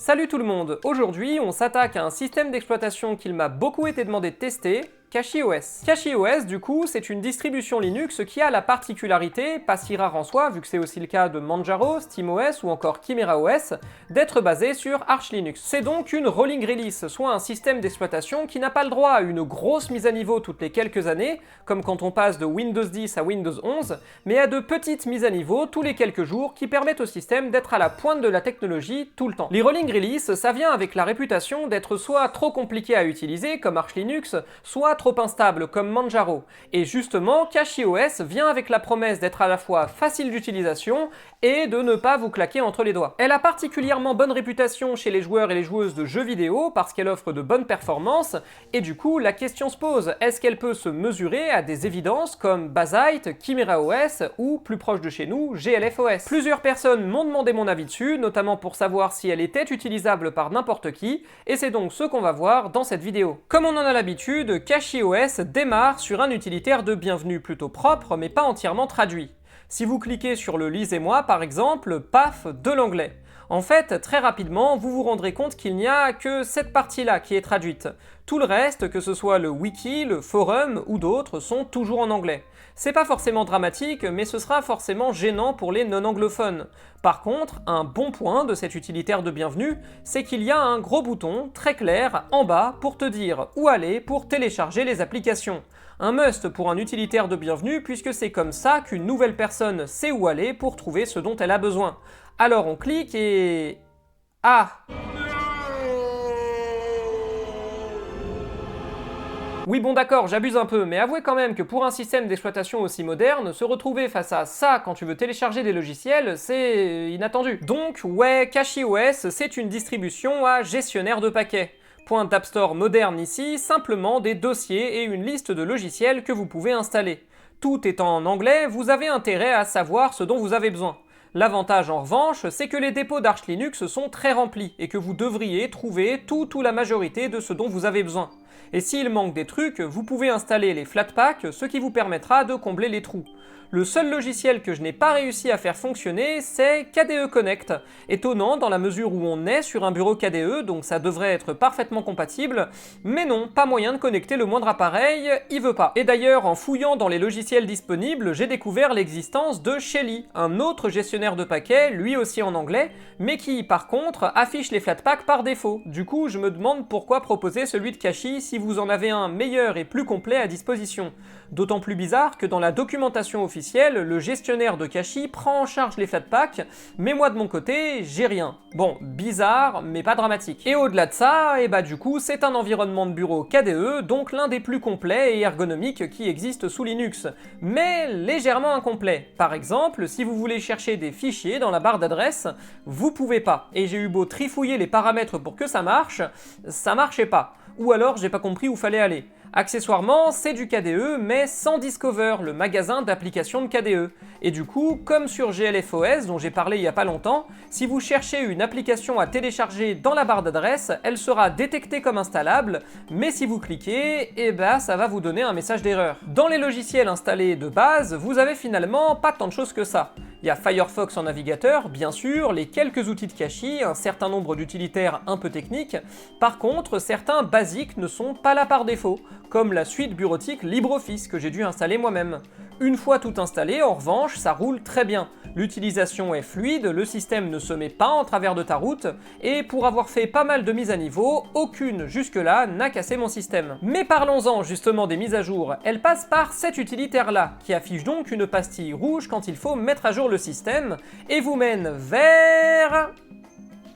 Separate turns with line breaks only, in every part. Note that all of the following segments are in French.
Salut tout le monde! Aujourd'hui, on s'attaque à un système d'exploitation qu'il m'a beaucoup été demandé de tester, CachyOS. CachyOS, du coup, c'est une distribution Linux qui a la particularité, pas si rare en soi, vu que c'est aussi le cas de Manjaro, SteamOS ou encore ChimeraOS, d'être basé sur Arch Linux. C'est donc une rolling release, soit un système d'exploitation qui n'a pas le droit à une grosse mise à niveau toutes les quelques années, comme quand on passe de Windows 10 à Windows 11, mais à de petites mises à niveau tous les quelques jours qui permettent au système d'être à la pointe de la technologie tout le temps. Les rolling release, ça vient avec la réputation d'être soit trop compliqué à utiliser, comme Arch Linux, soit trop instable comme Manjaro. Et justement, CachyOS vient avec la promesse d'être à la fois facile d'utilisation et de ne pas vous claquer entre les doigts. Elle a particulièrement bonne réputation chez les joueurs et les joueuses de jeux vidéo parce qu'elle offre de bonnes performances, et du coup, la question se pose, est-ce qu'elle peut se mesurer à des évidences comme Bazzite, ChimeraOS ou, plus proche de chez nous, GLFOS? Plusieurs personnes m'ont demandé mon avis dessus, notamment pour savoir si elle était utilisable par n'importe qui, et c'est donc ce qu'on va voir dans cette vidéo. Comme on en a l'habitude, CachyOS démarre sur un utilitaire de bienvenue plutôt propre, mais pas entièrement traduit. Si vous cliquez sur le Lisez-moi par exemple, paf, de l'anglais. En fait, très rapidement, vous vous rendrez compte qu'il n'y a que cette partie-là qui est traduite. Tout le reste, que ce soit le wiki, le forum ou d'autres, sont toujours en anglais. C'est pas forcément dramatique, mais ce sera forcément gênant pour les non-anglophones. Par contre, un bon point de cet utilitaire de bienvenue, c'est qu'il y a un gros bouton, très clair, en bas, pour te dire où aller pour télécharger les applications. Un must pour un utilitaire de bienvenue, puisque c'est comme ça qu'une nouvelle personne sait où aller pour trouver ce dont elle a besoin. Alors on clique et... Ah! Oui bon d'accord, j'abuse un peu, mais avouez quand même que pour un système d'exploitation aussi moderne, se retrouver face à ça quand tu veux télécharger des logiciels, c'est inattendu. Donc ouais, CachyOS, c'est une distribution à gestionnaire de paquets. Point d'App Store moderne ici, simplement des dossiers et une liste de logiciels que vous pouvez installer. Tout étant en anglais, vous avez intérêt à savoir ce dont vous avez besoin. L'avantage en revanche, c'est que les dépôts d'Arch Linux sont très remplis et que vous devriez trouver tout ou la majorité de ce dont vous avez besoin. Et s'il manque des trucs, vous pouvez installer les Flatpak, ce qui vous permettra de combler les trous. Le seul logiciel que je n'ai pas réussi à faire fonctionner, c'est KDE Connect. Étonnant dans la mesure où on est sur un bureau KDE, donc ça devrait être parfaitement compatible, mais non, pas moyen de connecter le moindre appareil, il veut pas. Et d'ailleurs, en fouillant dans les logiciels disponibles, j'ai découvert l'existence de Shelly, un autre gestionnaire de paquets, lui aussi en anglais, mais qui, par contre, affiche les Flatpak par défaut. Du coup, je me demande pourquoi proposer celui de Cachy si vous en avez un meilleur et plus complet à disposition. D'autant plus bizarre que dans la documentation officielle, le gestionnaire de Cachy prend en charge les Flatpak, mais moi de mon côté, j'ai rien. Bon, bizarre, mais pas dramatique. Et au-delà de ça, et bah du coup, c'est un environnement de bureau KDE, donc l'un des plus complets et ergonomiques qui existe sous Linux, mais légèrement incomplet. Par exemple, si vous voulez chercher des fichiers dans la barre d'adresse, vous pouvez pas. Et j'ai eu beau trifouiller les paramètres pour que ça marchait pas. Ou alors j'ai pas compris où fallait aller. Accessoirement, c'est du KDE, mais sans Discover, le magasin d'applications de KDE. Et du coup, comme sur GLFOS, dont j'ai parlé il y a pas longtemps, si vous cherchez une application à télécharger dans la barre d'adresse, elle sera détectée comme installable, mais si vous cliquez, eh ben ça va vous donner un message d'erreur. Dans les logiciels installés de base, vous avez finalement pas tant de choses que ça. Il y a Firefox en navigateur, bien sûr, les quelques outils de Cachy, un certain nombre d'utilitaires un peu techniques. Par contre, certains basiques ne sont pas là par défaut, comme la suite bureautique LibreOffice que j'ai dû installer moi-même. Une fois tout installé, en revanche, ça roule très bien. L'utilisation est fluide, le système ne se met pas en travers de ta route, et pour avoir fait pas mal de mises à niveau, aucune jusque-là n'a cassé mon système. Mais parlons-en justement des mises à jour, elles passent par cet utilitaire-là, qui affiche donc une pastille rouge quand il faut mettre à jour le système, et vous mène vers...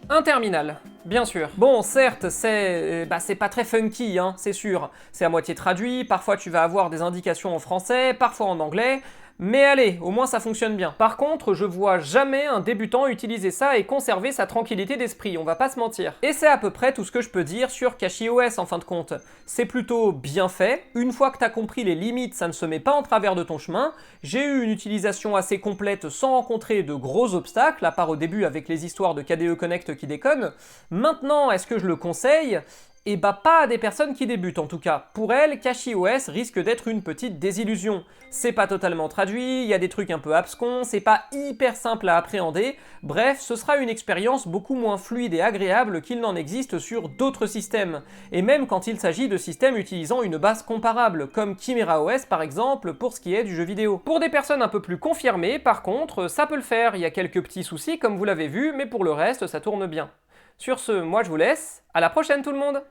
un terminal. Bien sûr. Bon, certes, c'est pas très funky, hein, c'est sûr. C'est à moitié traduit, parfois tu vas avoir des indications en français, parfois en anglais, mais allez, au moins ça fonctionne bien. Par contre, je vois jamais un débutant utiliser ça et conserver sa tranquillité d'esprit, on va pas se mentir. Et c'est à peu près tout ce que je peux dire sur CachyOS en fin de compte. C'est plutôt bien fait, une fois que t'as compris les limites, ça ne se met pas en travers de ton chemin. J'ai eu une utilisation assez complète sans rencontrer de gros obstacles, à part au début avec les histoires de KDE Connect qui déconnent. Maintenant, est-ce que je le conseille ? Et bah pas à des personnes qui débutent en tout cas. Pour elles, CachyOS risque d'être une petite désillusion. C'est pas totalement traduit, il y a des trucs un peu abscons, c'est pas hyper simple à appréhender, bref, ce sera une expérience beaucoup moins fluide et agréable qu'il n'en existe sur d'autres systèmes. Et même quand il s'agit de systèmes utilisant une base comparable, comme ChimeraOS par exemple, pour ce qui est du jeu vidéo. Pour des personnes un peu plus confirmées, par contre, ça peut le faire, il y a quelques petits soucis comme vous l'avez vu, mais pour le reste, ça tourne bien. Sur ce, moi je vous laisse, à la prochaine tout le monde!